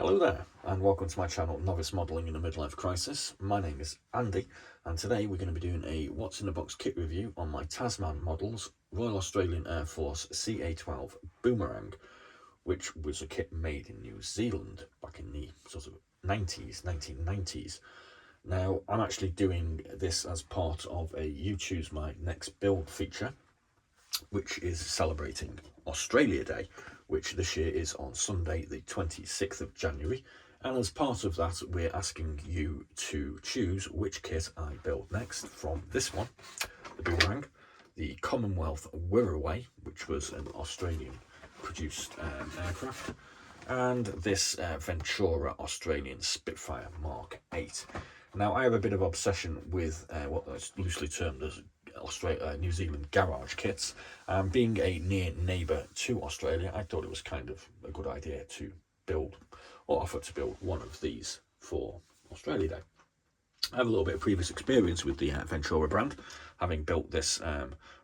Hello there, and welcome to my channel, Novice Modelling in a Midlife Crisis. My name is Andy, and today we're going to be doing a What's in the Box kit review on my Tasman models, Royal Australian Air Force CA-12 Boomerang, which was a kit made in New Zealand back in the sort of 1990s. Now, I'm actually doing this as part of a You Choose My Next Build feature, which is celebrating Australia Day, which this year is on Sunday, the 26th of January. And as part of that, we're asking you to choose which kit I build next from this one, the Boomerang, the Commonwealth Wirraway, which was an Australian produced aircraft, and this Ventura Australian Spitfire Mark 8. Now, I have a bit of obsession with what is loosely termed as New Zealand garage kits. Being a near neighbour to Australia, I thought it was kind of a good idea to build or offer to build one of these for Australia Day. I have a little bit of previous experience with the Ventura brand, having built this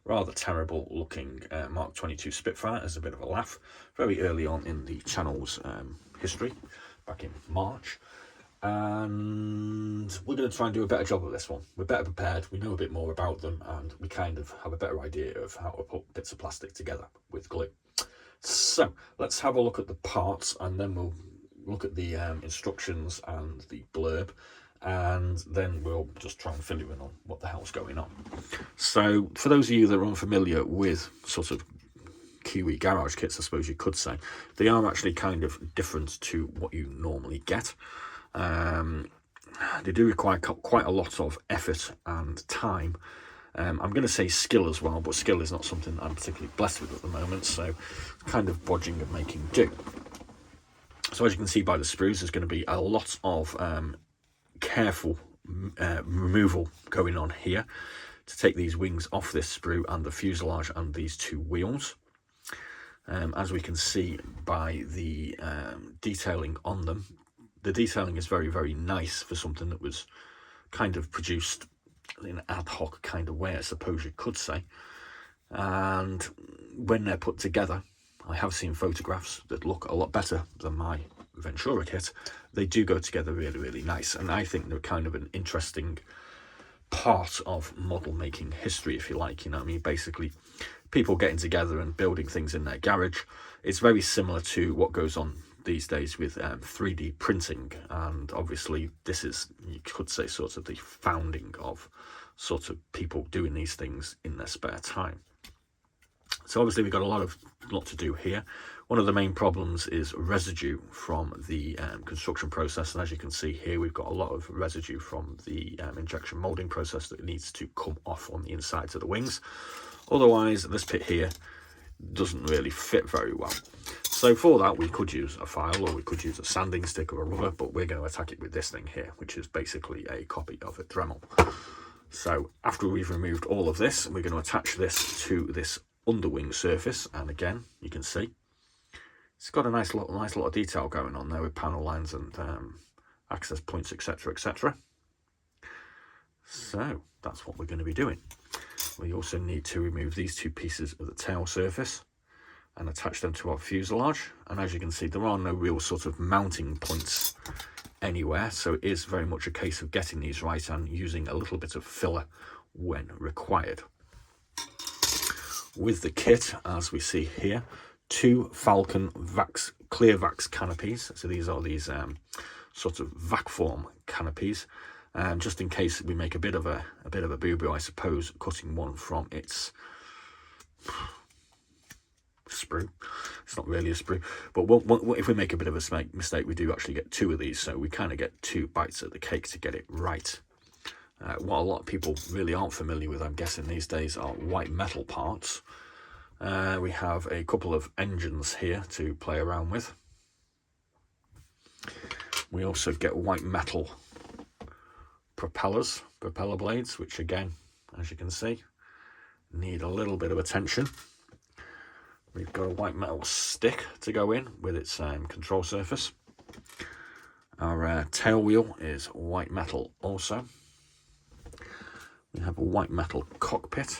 rather terrible looking Mark 22 Spitfire as a bit of a laugh very early on in the channel's history, back in March. And we're going to try and do a better job of this one. We're better prepared, we know a bit more about them, and we kind of have a better idea of how to put bits of plastic together with glue. So let's have a look at the parts, and then we'll look at the instructions and the blurb, and then we'll just try and fill you in on what the hell's going on. So for those of you that are unfamiliar with sort of Kiwi garage kits, I suppose you could say, they are actually kind of different to what you normally get. They do require quite a lot of effort and time. I'm going to say skill as well, but skill is not something I'm particularly blessed with at the moment, so kind of bodging and making do. So as you can see by the sprues, there's going to be a lot of careful removal going on here to take these wings off this sprue and the fuselage and these two wheels. As we can see by the detailing on them, the detailing is very, very nice for something that was kind of produced in an ad hoc kind of way, I suppose you could say. And when they're put together, I have seen photographs that look a lot better than my Ventura kit. They do go together really, really nice. And I think they're kind of an interesting part of model making history, if you like. You know what I mean? Basically, people getting together and building things in their garage. It's very similar to what goes on these days with 3D printing, and obviously this is, you could say, sort of the founding of sort of people doing these things in their spare time. So obviously we've got a lot to do here. One of the main problems is residue from the construction process, and as you can see here, we've got a lot of residue from the injection molding process that needs to come off on the insides of the wings. Otherwise, this bit here doesn't really fit very well. So for that, we could use a file, or we could use a sanding stick or a rubber, but we're going to attack it with this thing here, which is basically a copy of a Dremel. So after we've removed all of this, we're going to attach this to this underwing surface, and again, you can see it's got a nice lot of detail going on there with panel lines and access points, etc, etc. So that's what we're going to be doing. We also need to remove these two pieces of the tail surface and attach them to our fuselage. And as you can see, there are no real sort of mounting points anywhere, so it is very much a case of getting these right and using a little bit of filler when required. With the kit, as we see here, two Falcon clear vax canopies. So these are these sort of vac form canopies, just in case we make a bit of a boo-boo, I suppose, cutting one from its sprue. It's not really a sprue, but if we make a bit of a mistake, we do actually get two of these, so we kind of get two bites at the cake to get it right. What a lot of people really aren't familiar with, I'm guessing these days, are white metal parts. We have a couple of engines here to play around with. We also get white metal propeller blades, which again, as you can see, need a little bit of attention. We've got a white metal stick to go in with its control surface. Our tail wheel is white metal also. We have a white metal cockpit,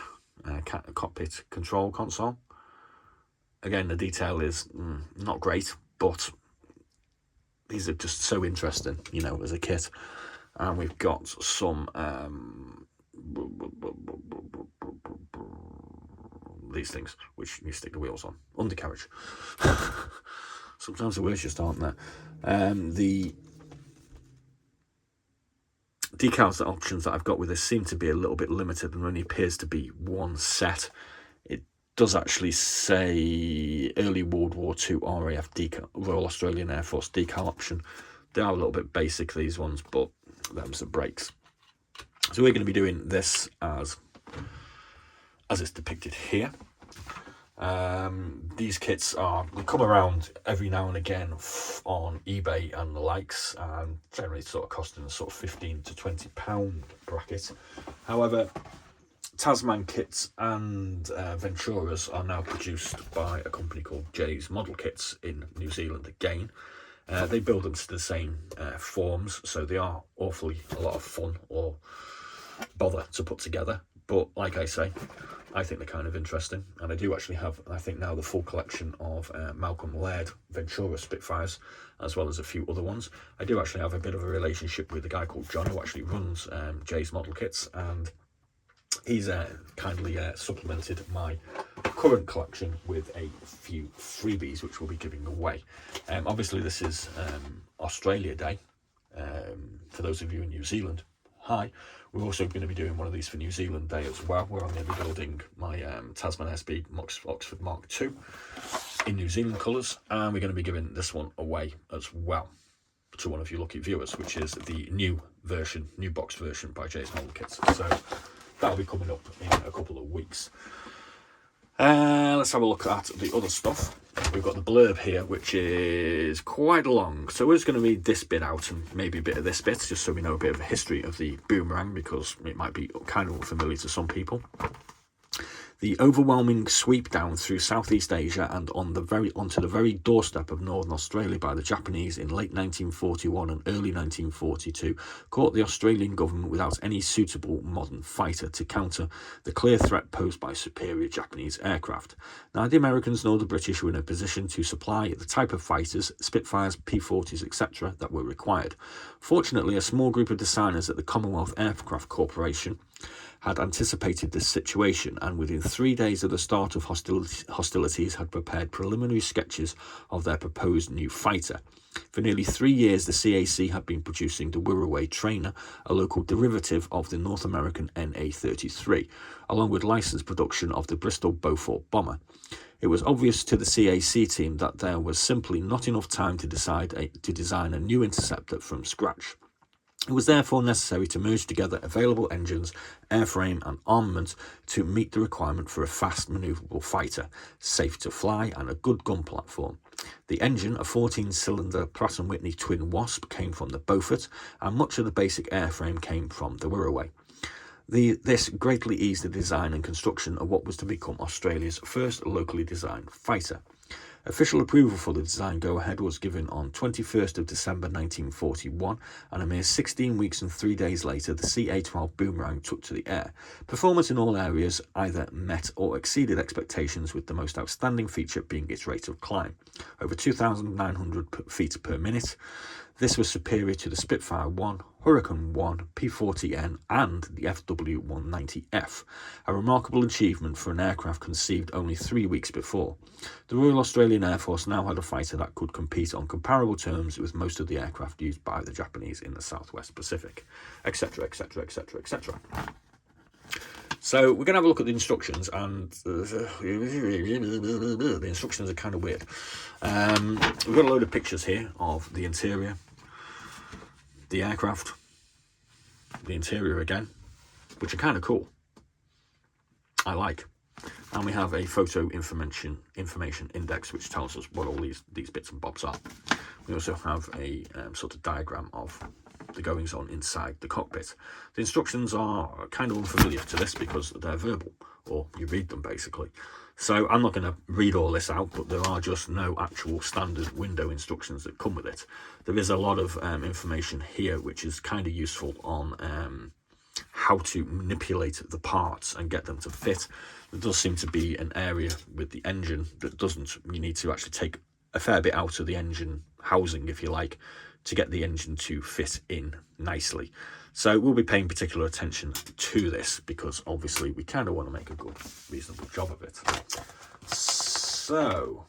cockpit control console. Again, the detail is not great, but these are just so interesting, you know, as a kit. And we've got some these things which you stick the wheels on, undercarriage. Sometimes the words just aren't there. The decals options that I've got with this seem to be a little bit limited and only appears to be one set. It does actually say early World War II RAF decal, Royal Australian Air Force decal option. They are a little bit basic, these ones, but them's the breaks. So we're going to be doing this as it's depicted here. These kits they come around every now and again on eBay and the likes, and generally sort of costing a sort of £15 to £20 bracket. However, Tasman kits and Venturas are now produced by a company called Jay's Model Kits in New Zealand again. They build them to the same forms, so they are awfully a lot of fun or bother to put together. But like I say, I think they're kind of interesting, and I do actually have, I think now, the full collection of Malcolm Laird Ventura Spitfires, as well as a few other ones. I do actually have a bit of a relationship with a guy called John who actually runs Jay's Model Kits, and he's kindly supplemented my current collection with a few freebies which we'll be giving away. Obviously this is Australia Day. For those of you in New Zealand, hi. We're also going to be doing one of these for New Zealand Day as well, where I'm going to be building my Tasman SB Oxford Mark II in New Zealand colours, and we're going to be giving this one away as well to one of you lucky viewers, which is the new box version by Jay's Model Kits. So that'll be coming up in a couple of weeks. Let's have a look at the other stuff. We've got the blurb here, which is quite long, so we're just going to read this bit out and maybe a bit of this bit, just so we know a bit of a history of the Boomerang, because it might be kind of unfamiliar to some people. The overwhelming sweep down through Southeast Asia and onto the very doorstep of Northern Australia by the Japanese in late 1941 and early 1942 caught the Australian government without any suitable modern fighter to counter the clear threat posed by superior Japanese aircraft. Neither the Americans nor the British were in a position to supply the type of fighters, Spitfires, P-40s, etc. that were required. Fortunately, a small group of designers at the Commonwealth Aircraft Corporation had anticipated this situation, and within 3 days of the start of hostilities had prepared preliminary sketches of their proposed new fighter. For nearly 3 years, the CAC had been producing the Wirraway Trainer, a local derivative of the North American NA-33, along with licensed production of the Bristol Beaufort bomber. It was obvious to the CAC team that there was simply not enough time to design a new interceptor from scratch. It was therefore necessary to merge together available engines, airframe and armament to meet the requirement for a fast manoeuvrable fighter, safe to fly and a good gun platform. The engine, a 14-cylinder Pratt & Whitney Twin Wasp, came from the Beaufort, and much of the basic airframe came from the Wirraway. This greatly eased the design and construction of what was to become Australia's first locally designed fighter. Official approval for the design go-ahead was given on 21st of December 1941, and a mere 16 weeks and 3 days later, the CA-12 Boomerang took to the air. Performance in all areas either met or exceeded expectations, with the most outstanding feature being its rate of climb, over 2,900 feet per minute. This was superior to the Spitfire 1, Hurricane 1, P-40N and the FW-190F, a remarkable achievement for an aircraft conceived only 3 weeks before. The Royal Australian Air Force now had a fighter that could compete on comparable terms with most of the aircraft used by the Japanese in the Southwest Pacific, etc, etc, etc, etc. So we're going to have a look at the instructions, and the instructions are kind of weird. We've got a load of pictures here of the interior, the aircraft, the interior again, which are kind of cool. I like. And we have a photo information index, which tells us what all these bits and bobs are. We also have a sort of diagram of the goings on inside the cockpit. The instructions are kind of unfamiliar to this because they're verbal, or you read them basically. So I'm not going to read all this out, but there are just no actual standard window instructions that come with it. There is a lot of information here which is kind of useful on how to manipulate the parts and get them to fit. There does seem to be an area with the engine that you need to actually take a fair bit out of the engine housing, if you like, to get the engine to fit in nicely. So we'll be paying particular attention to this because obviously we kind of want to make a good, reasonable job of it. So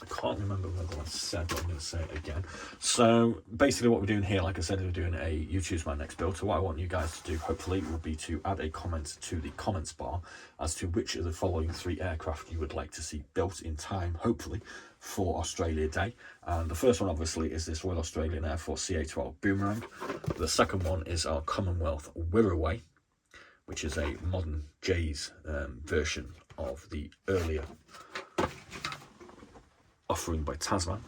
I can't remember whether I said, but I'm going to say it again. So basically what we're doing here, like I said, we're doing a You Choose My Next Build. So what I want you guys to do, hopefully, will be to add a comment to the comments bar as to which of the following 3 aircraft you would like to see built in time, hopefully, for Australia Day. And the first one, obviously, is this Royal Australian Air Force CA-12 Boomerang. The second one is our Commonwealth Wirraway, which is a modern J's version of the earlier offering by Tasman,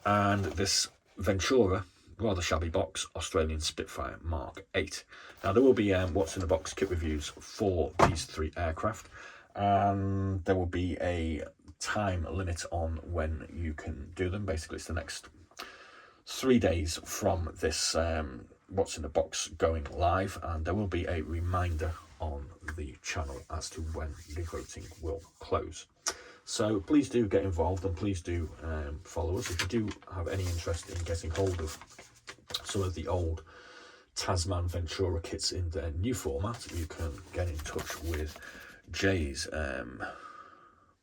and this Ventura, rather shabby box, Australian Spitfire Mark 8. Now there will be what's in the box kit reviews for these 3 aircraft, and there will be a time limit on when you can do them. Basically it's the next 3 days from this what's in the box going live, and there will be a reminder on the channel as to when the voting will close. So please do get involved, and please do follow us. If you do have any interest in getting hold of some of the old Tasman Ventura kits in their new format, you can get in touch with Jay's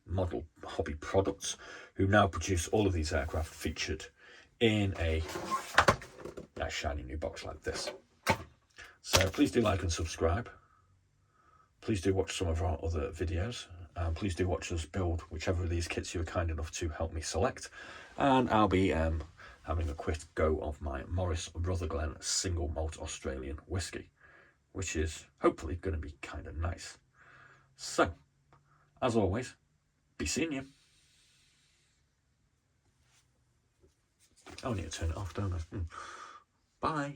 Model Hobby Products, who now produce all of these aircraft featured in a nice shiny new box like this. So please do like and subscribe. Please do watch some of our other videos. Please do watch us build whichever of these kits you were kind enough to help me select. And I'll be having a quick go of my Morris Rutherglen single malt Australian whiskey, which is hopefully going to be kind of nice. So, as always, be seeing you. I need to turn it off, don't I? Bye.